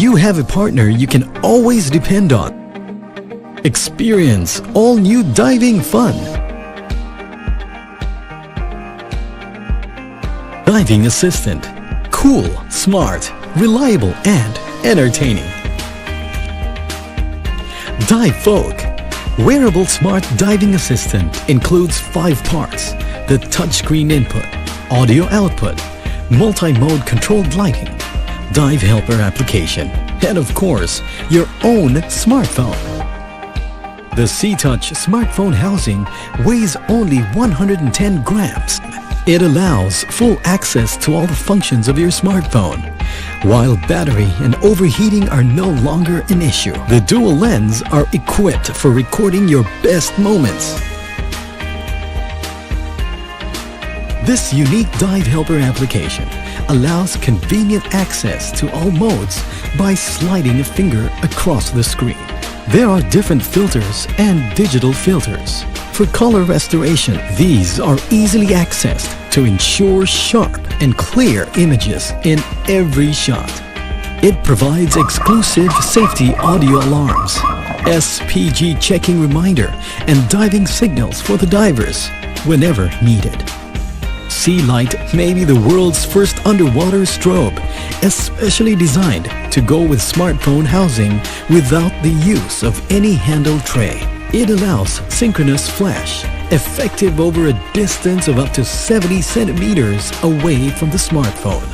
you have a partner you can always depend on. Experience all new diving fun. Diving Assistant. Cool, smart, reliable, and entertaining. Dive Folk. Wearable smart diving assistant includes 5 parts: the touchscreen input, audio output, multi-mode controlled lighting, dive helper application, and of course, your own smartphone. The C-Touch smartphone housing weighs only 110 grams. It allows full access to all the functions of your smartphone, while battery and overheating are no longer an issue. The dual lens are equipped for recording your best moments. This unique dive helper application allows convenient access to all modes by sliding a finger across the screen. There are different filters and digital filters. For color restoration, these are easily accessed to ensure sharp and clear images in every shot. It provides exclusive safety audio alarms, SPG checking reminder, and diving signals for the divers whenever needed. Sea Light may be the world's first underwater strobe, especially designed to go with smartphone housing without the use of any handle tray. It allows synchronous flash, effective over a distance of up to 70 centimeters away from the smartphone.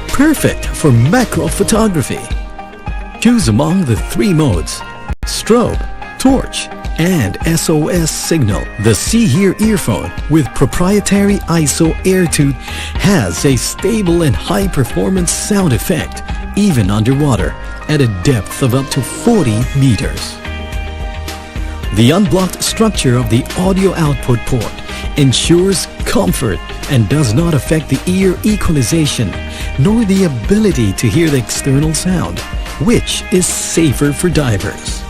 Perfect for macro photography. Choose among the 3 modes: strobe, torch, and SOS signal. The See Here earphone with proprietary ISO AirTooth has a stable and high-performance sound effect even underwater at a depth of up to 40 meters. The unblocked structure of the audio output port ensures comfort and does not affect the ear equalization nor the ability to hear the external sound, which is safer for divers.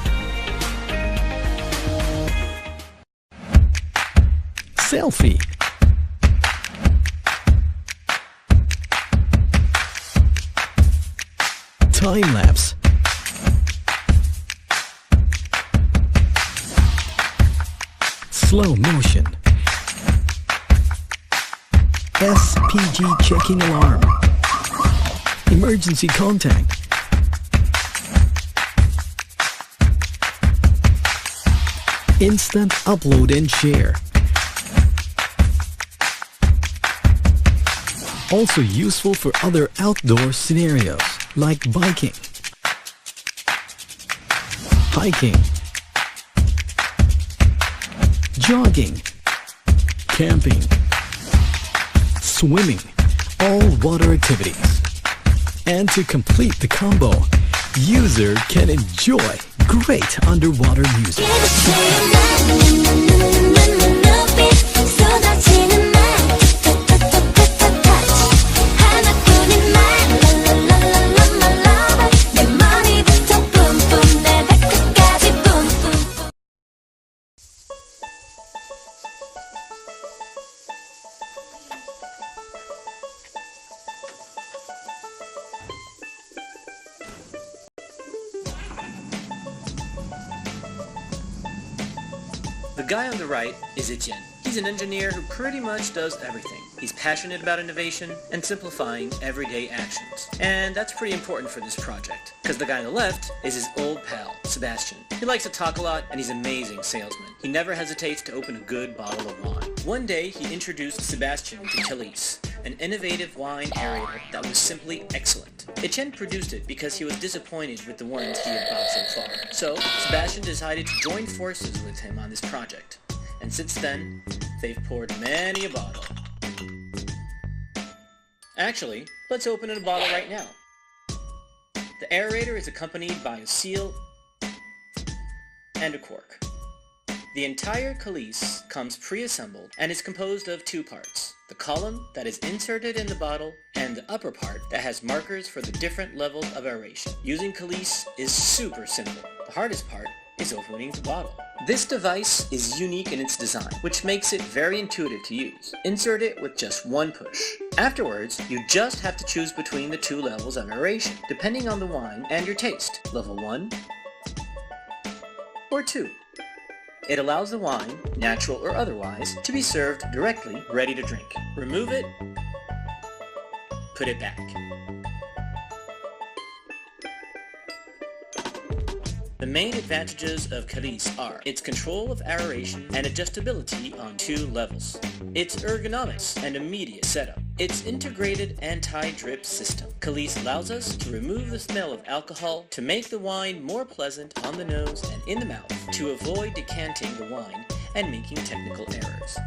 Selfie. Time-lapse. Slow motion. SPG checking alarm. Emergency contact. Instant upload and share. Also useful for other outdoor scenarios like biking, hiking, jogging, camping, swimming, all water activities. And to complete the combo, user can enjoy great underwater music. The guy on the right is Etienne. He's an engineer who pretty much does everything. He's passionate about innovation and simplifying everyday actions. And that's pretty important for this project, because the guy on the left is his old pal, Sebastian. He likes to talk a lot, and he's an amazing salesman. He never hesitates to open a good bottle of wine. One day, he introduced Sebastian to Khalees, an innovative wine aerator that was simply excellent. Etienne produced it because he was disappointed with the ones he had bought so far. So, Sebastian decided to join forces with him on this project. And since then, they've poured many a bottle. Actually, let's open a bottle right now. The aerator is accompanied by a seal and a cork. The entire Khalees comes pre-assembled and is composed of 2 parts. The column that is inserted in the bottle and the upper part that has markers for the different levels of aeration. Using Khalees is super simple. The hardest part is opening the bottle. This device is unique in its design, which makes it very intuitive to use. Insert it with just one push. Afterwards, you just have to choose between the two levels of aeration, depending on the wine and your taste, level 1 or 2. It allows the wine, natural or otherwise, to be served directly, ready to drink. Remove it, put it back. The main advantages of Calice are its control of aeration and adjustability on 2 levels, its ergonomics and immediate setup, its integrated anti-drip system. Calice allows us to remove the smell of alcohol to make the wine more pleasant on the nose and in the mouth, to avoid decanting the wine and making technical errors.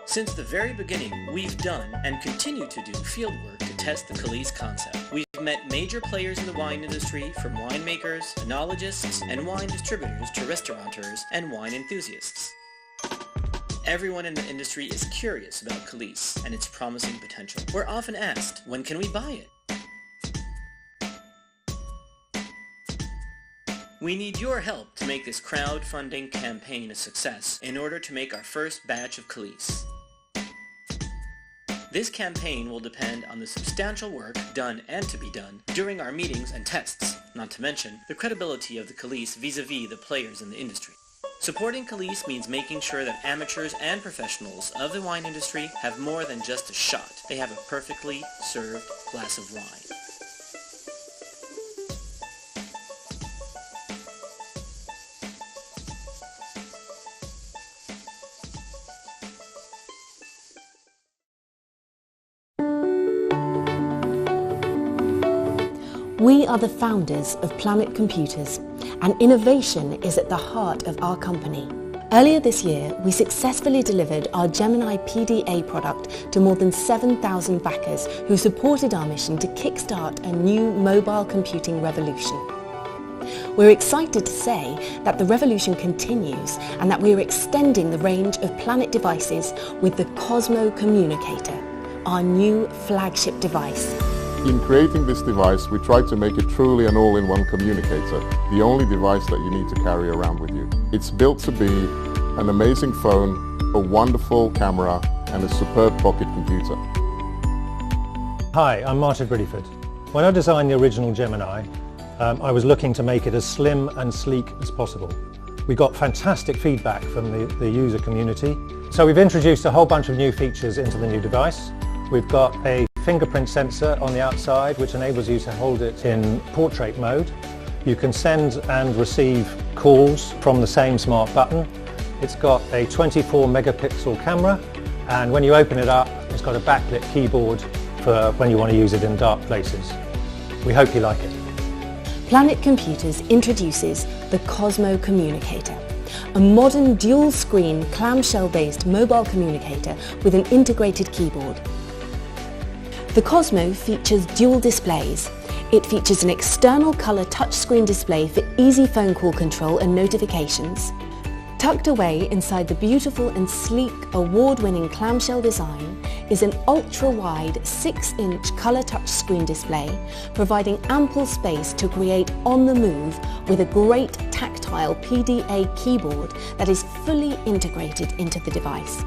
Since the very beginning, we've done and continue to do fieldwork to test the Calice concept. We've met major players in the wine industry, from winemakers, enologists, and wine distributors to restaurateurs and wine enthusiasts. Everyone in the industry is curious about Calice and its promising potential. We're often asked, when can we buy it? We need your help to make this crowdfunding campaign a success in order to make our first batch of Calice. This campaign will depend on the substantial work done and to be done during our meetings and tests, not to mention the credibility of the Calice vis-a-vis the players in the industry. Supporting Calice means making sure that amateurs and professionals of the wine industry have more than just a shot. They have a perfectly served glass of wine. We are the founders of Planet Computers, and innovation is at the heart of our company. Earlier this year, we successfully delivered our Gemini PDA product to more than 7,000 backers who supported our mission to kickstart a new mobile computing revolution. We're excited to say that the revolution continues and that we're extending the range of Planet devices with the Cosmo Communicator, our new flagship device. In creating this device, we tried to make it truly an all-in-one communicator, the only device that you need to carry around with you. It's built to be an amazing phone, a wonderful camera, and a superb pocket computer. Hi, I'm Martin Bridiford. When I designed the original Gemini, I was looking to make it as slim and sleek as possible. We got fantastic feedback from the user community. So we've introduced a whole bunch of new features into the new device. We've got a fingerprint sensor on the outside which enables you to hold it in portrait mode. You can send and receive calls from the same smart button. It's got a 24 megapixel camera, and when you open it up, it's got a backlit keyboard for when you want to use it in dark places. We hope you like it. Planet Computers introduces the Cosmo Communicator, a modern dual-screen clamshell-based mobile communicator with an integrated keyboard. The Cosmo features dual displays. It features an external colour touchscreen display for easy phone call control and notifications. Tucked away inside the beautiful and sleek award-winning clamshell design is an ultra-wide 6-inch colour touchscreen display, providing ample space to create on the move with a great tactile PDA keyboard that is fully integrated into the device.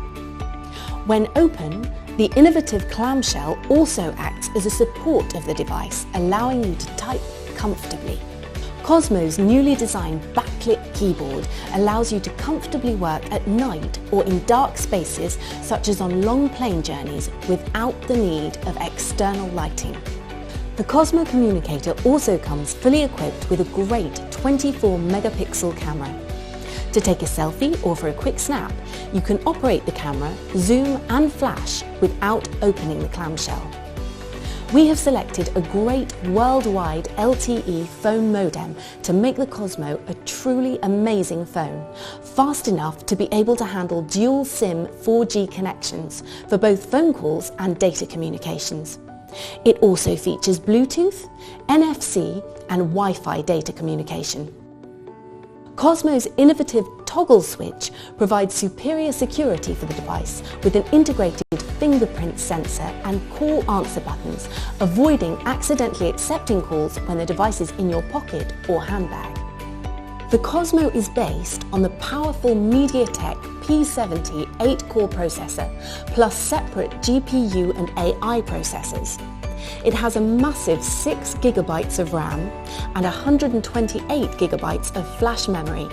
When open, the innovative clamshell also acts as a support of the device, allowing you to type comfortably. Cosmo's newly designed backlit keyboard allows you to comfortably work at night or in dark spaces such as on long plane journeys without the need of external lighting. The Cosmo Communicator also comes fully equipped with a great 24 megapixel camera. To take a selfie or for a quick snap, you can operate the camera, zoom and flash without opening the clamshell. We have selected a great worldwide LTE phone modem to make the Cosmo a truly amazing phone, fast enough to be able to handle dual SIM 4G connections for both phone calls and data communications. It also features Bluetooth, NFC and Wi-Fi data communication. Cosmo's innovative toggle switch provides superior security for the device with an integrated fingerprint sensor and call answer buttons, avoiding accidentally accepting calls when the device is in your pocket or handbag. The Cosmo is based on the powerful MediaTek P70 8-core processor, plus separate GPU and AI processors. It has a massive 6 GB of RAM and 128 GB of flash memory,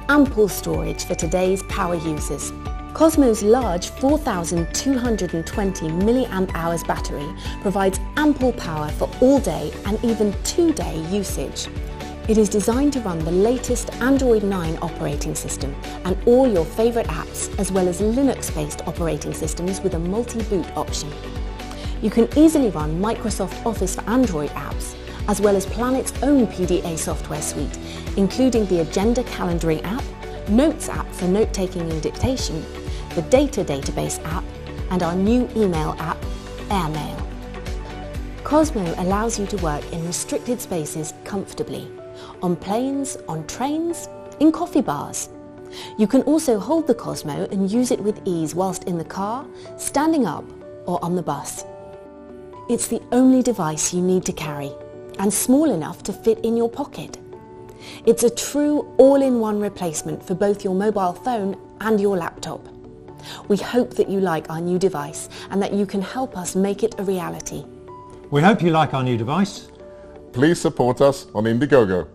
ample storage for today's power users. Cosmo's large 4,220 mAh battery provides ample power for all-day and even 2-day usage. It is designed to run the latest Android 9 operating system and all your favourite apps, as well as Linux-based operating systems with a multi-boot option. You can easily run Microsoft Office for Android apps, as well as Planet's own PDA software suite, including the Agenda calendaring app, Notes app for note-taking and dictation, the Data database app, and our new email app, Airmail. Cosmo allows you to work in restricted spaces comfortably, on planes, on trains, in coffee bars. You can also hold the Cosmo and use it with ease whilst in the car, standing up, or on the bus. It's the only device you need to carry, and small enough to fit in your pocket. It's a true all-in-one replacement for both your mobile phone and your laptop. We hope that you like our new device and that you can help us make it a reality. We hope you like our new device. Please support us on Indiegogo.